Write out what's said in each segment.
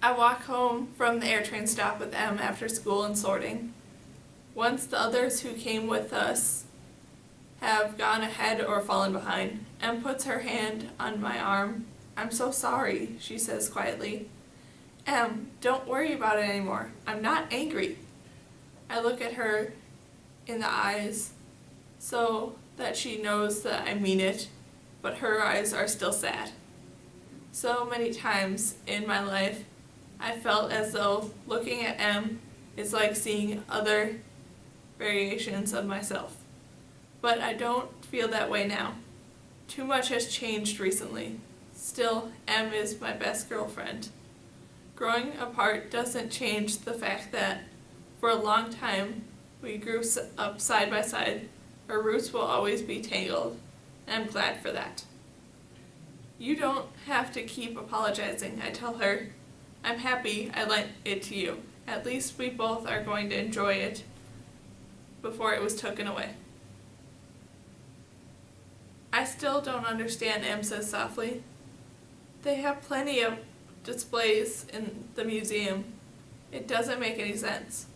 I walk home from the AirTrain stop with Em after school and sorting. Once the others who came with us have gone ahead or fallen behind, Em puts her hand on my arm. "I'm so sorry," she says quietly. "Em, don't worry about it anymore. I'm not angry." I look at her in the eyes so that she knows that I mean it, but her eyes are still sad. So many times in my life, I felt as though looking at Em is like seeing other variations of myself. But I don't feel that way now. Too much has changed recently. Still, Em is my best girlfriend. Growing apart doesn't change the fact that for a long time we grew up side by side. Our roots will always be tangled, and I'm glad for that. "You don't have to keep apologizing," I tell her. "I'm happy I lent it to you. At least we both are going to enjoy it before it was taken away." "I still don't understand," Em says softly. "They have plenty of displays in the museum. It doesn't make any sense."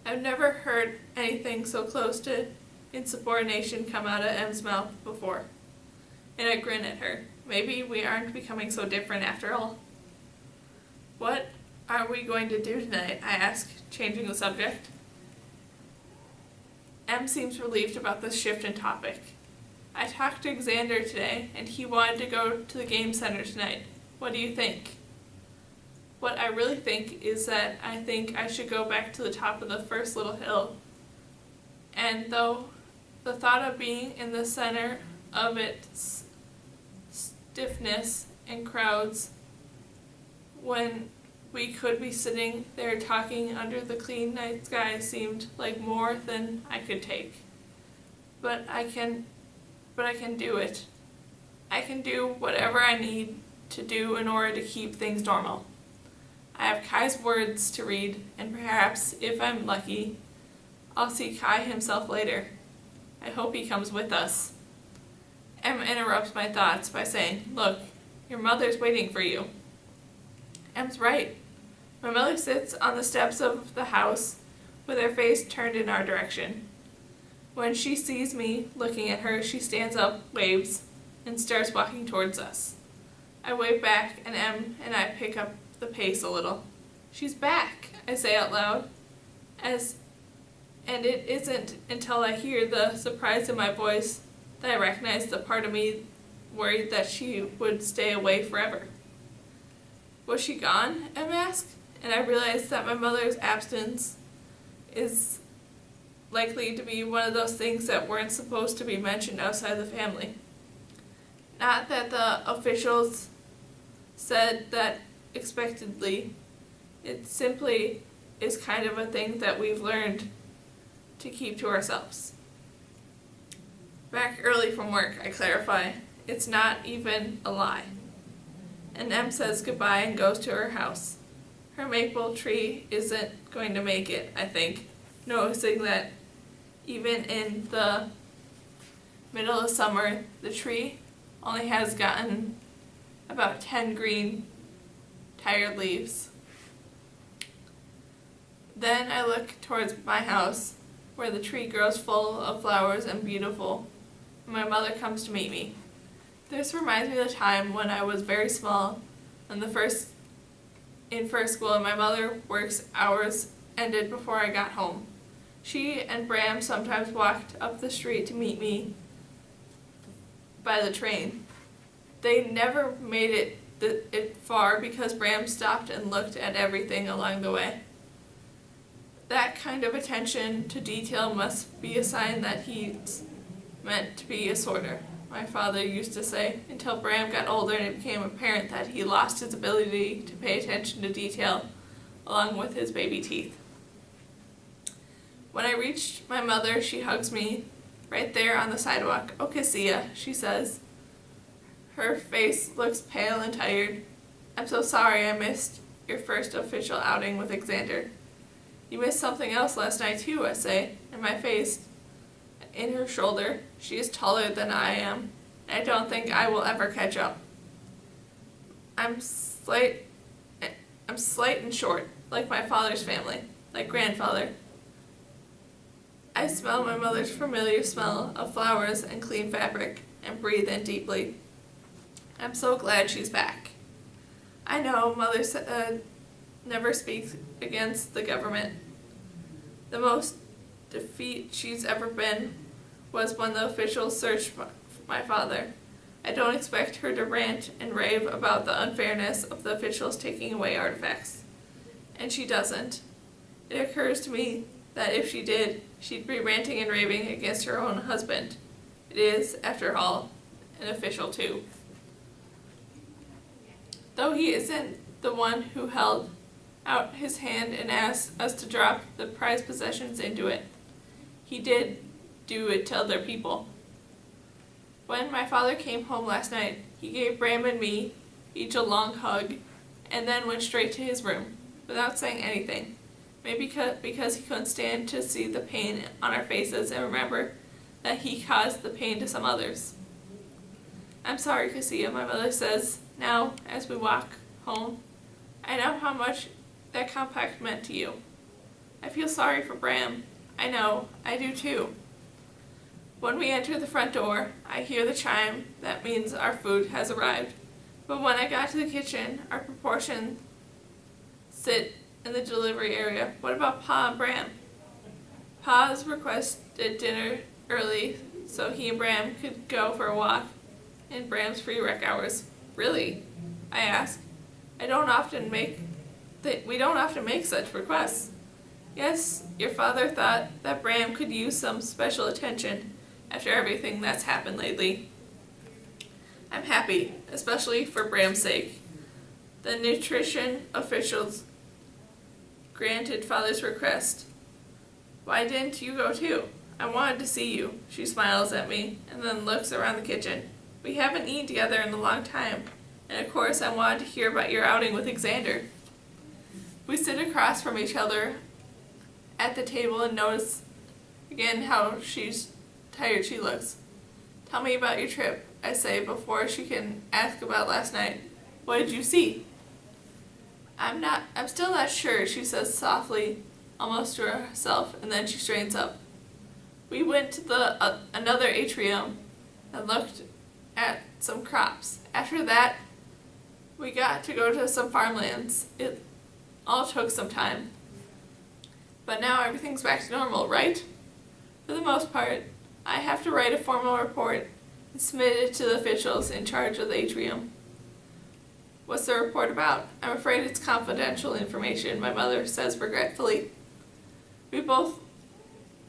I've never heard anything so close to insubordination come out of Em's mouth before, and I grin at her. Maybe we aren't becoming so different after all. "What are we going to do tonight?" I ask, changing the subject. Em seems relieved about this shift in topic. "I talked to Xander today, and he wanted to go to the game center tonight. What do you think?" What I really think is that I think I should go back to the top of the first little hill. And though the thought of being in the center of its stiffness and crowds when we could be sitting there talking under the clean night sky seemed like more than I could take. But I can do it. I can do whatever I need to do in order to keep things normal. I have Kai's words to read, and perhaps, if I'm lucky, I'll see Kai himself later. I hope he comes with us. Em interrupts my thoughts by saying, "Look, your mother's waiting for you." Em's right. My mother sits on the steps of the house with her face turned in our direction. When she sees me looking at her, she stands up, waves, and starts walking towards us. I wave back, and Em and I pick up the pace a little. "She's back," I say out loud, and it isn't until I hear the surprise in my voice that I recognize the part of me worried that she would stay away forever. "Was she gone?" Em asked, and I realized that my mother's absence is likely to be one of those things that weren't supposed to be mentioned outside the family. Not that the officials said that expectedly. It simply is kind of a thing that we've learned to keep to ourselves. Back early from work, I clarify. It's not even a lie. And Em says goodbye and goes to her house. Her maple tree isn't going to make it, I think, noticing that even in the middle of summer, the tree only has gotten about 10 green, tired leaves. Then I look towards my house, where the tree grows full of flowers and beautiful, and my mother comes to meet me. This reminds me of the time when I was very small and in first school, and my mother work's hours ended before I got home. She and Bram sometimes walked up the street to meet me by the train. They never made it far because Bram stopped and looked at everything along the way. That kind of attention to detail must be a sign that he's meant to be a sorter, my father used to say, until Bram got older and it became apparent that he lost his ability to pay attention to detail along with his baby teeth. When I reached my mother, she hugs me right there on the sidewalk. "Oh, Cassia," she says. Her face looks pale and tired. "I'm so sorry I missed your first official outing with Xander." "You missed something else last night too," I say, and my face in her shoulder. She is taller than I am, and I don't think I will ever catch up. I'm I'm slight and short, like my father's family, like grandfather. I smell my mother's familiar smell of flowers and clean fabric, and breathe in deeply. I'm so glad she's back. I know Mother never speaks against the government. The most defeat she's ever been was when the officials searched my father. I don't expect her to rant and rave about the unfairness of the officials taking away artifacts. And she doesn't. It occurs to me that if she did, she'd be ranting and raving against her own husband. It is, after all, an official too. Though he isn't the one who held out his hand and asked us to drop the prized possessions into it, he did do it to other people. When my father came home last night, he gave Bram and me each a long hug, and then went straight to his room, without saying anything. Maybe because he couldn't stand to see the pain on our faces and remember that he caused the pain to some others. I'm sorry, Cassia, my mother says now as we walk home. I know how much that compact meant to you. I feel sorry for Bram. I know, I do too. When we enter the front door, I hear the chime that means our food has arrived. But when I got to the kitchen, our proportions sit in the delivery area. What about Pa and Bram? Pa's requested dinner early so he and Bram could go for a walk in Bram's free rec hours. Really? I ask. We don't often make such requests. Yes, your father thought that Bram could use some special attention after everything that's happened lately. I'm happy, especially for Bram's sake. The nutrition officials granted father's request. Why didn't you go too? I wanted to see you. She smiles at me and then looks around the kitchen. We haven't eaten together in a long time, and of course I wanted to hear about your outing with Xander. We sit across from each other at the table and notice again how tired she looks. Tell me about your trip, I say before she can ask about last night. What did you see? I'm still not sure, she says softly, almost to herself, and then she straightens up. We went to another atrium and looked at some crops. After that, we got to go to some farmlands. It all took some time. But now everything's back to normal, right? For the most part. I have to write a formal report and submit it to the officials in charge of the atrium. What's the report about? I'm afraid it's confidential information, my mother says regretfully. We both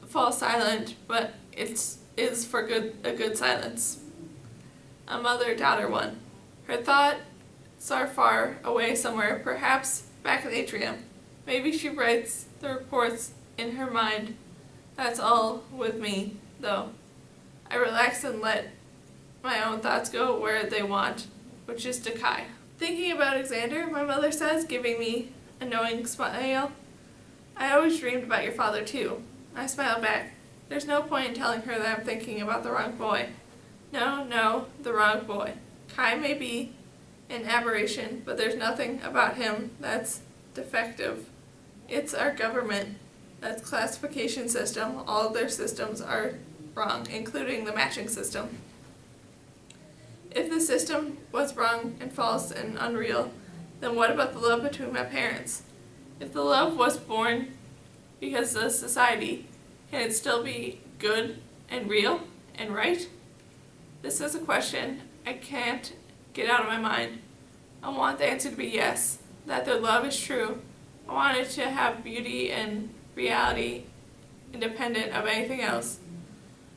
fall silent, but it is for a good silence. A mother-daughter one. Her thoughts are far away somewhere, perhaps back in the atrium. Maybe she writes the reports in her mind. That's all with me, though. I relax and let my own thoughts go where they want, which is to Kai. Thinking about Xander, my mother says, giving me a knowing smile. I always dreamed about your father, too. I smile back. There's no point in telling her that I'm thinking about the wrong boy. No, the wrong boy. Kai may be an aberration, but there's nothing about him that's defective. It's our government, that classification system. All of their systems are wrong, including the matching system. If the system was wrong and false and unreal, then what about the love between my parents? If the love was born because of society, can it still be good and real and right? This is a question I can't get out of my mind. I want the answer to be yes, that their love is true. I want it to have beauty and reality independent of anything else.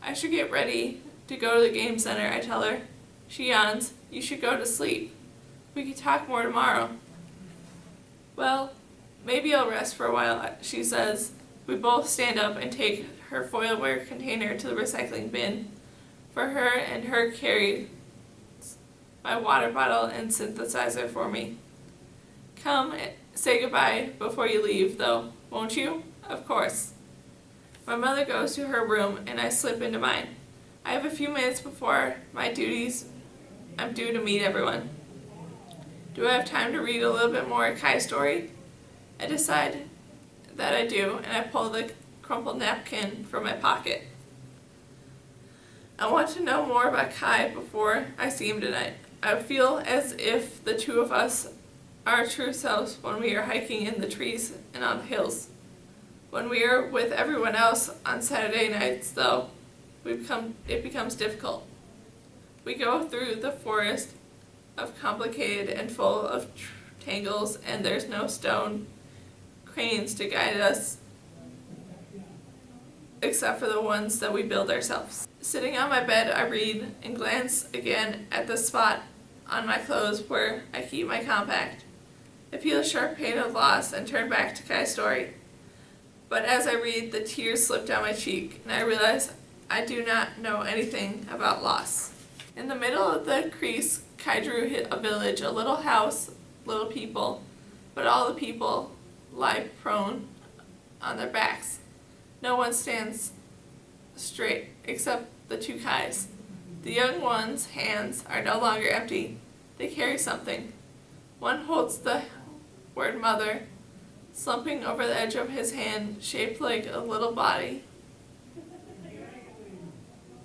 I should get ready to go to the game center, I tell her. She yawns. You should go to sleep. We could talk more tomorrow. Well, maybe I'll rest for a while, she says. We both stand up and take her foilware container to the recycling bin. For her and her carries my water bottle and synthesizer for me. Come, say goodbye before you leave, though, won't you? Of course. My mother goes to her room and I slip into mine. I have a few minutes before my duties. I'm due to meet everyone. Do I have time to read a little bit more Kai's story? I decide that I do, and I pull the crumpled napkin from my pocket. I want to know more about Kai before I see him tonight. I feel as if the two of us are our true selves when we are hiking in the trees and on the hills. When we are with everyone else on Saturday nights, though, it becomes difficult. We go through the forest of complicated and full of tangles, and there's no stone cranes to guide us except for the ones that we build ourselves. Sitting on my bed, I read and glance again at the spot on my clothes where I keep my compact. I feel a sharp pain of loss and turn back to Kai's story. But as I read, the tears slip down my cheek, and I realize I do not know anything about loss. In the middle of the crease, Kai drew a village, a little house, little people, but all the people lie prone on their backs. No one stands straight except the two Kais. The young one's hands are no longer empty. They carry something. One holds the word mother, slumping over the edge of his hand, shaped like a little body.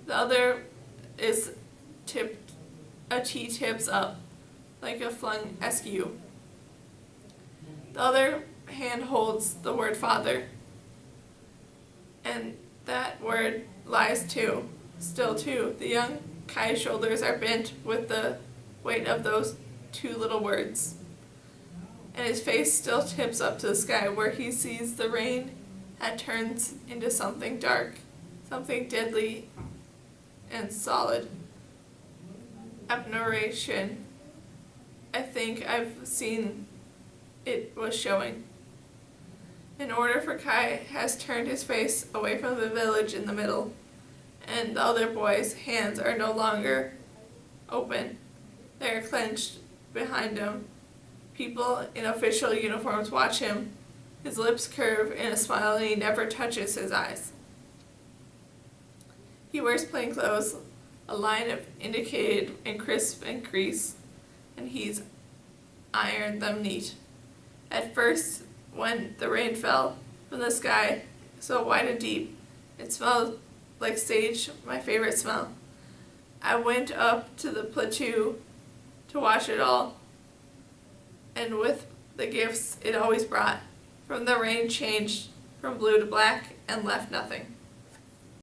The other is tipped, a T tips up, like a flung SQ. The other hand holds the word father, and that word lies too, still too. The young Kai's shoulders are bent with the weight of those two little words, and his face still tips up to the sky where he sees the rain had turned into something dark, something deadly and solid. Abjuration. I think I've seen it was showing. In order for Kai has turned his face away from the village in the middle, and the other boy's hands are no longer open. They are clenched behind him. People in official uniforms watch him. His lips curve in a smile and he never touches his eyes. He wears plain clothes, a line of indicated in crisp and crease, and he's ironed them neat. At first, when the rain fell from the sky so wide and deep, it smelled like sage, my favorite smell. I went up to the plateau to watch it all, and with the gifts it always brought, from the rain changed from blue to black and left nothing.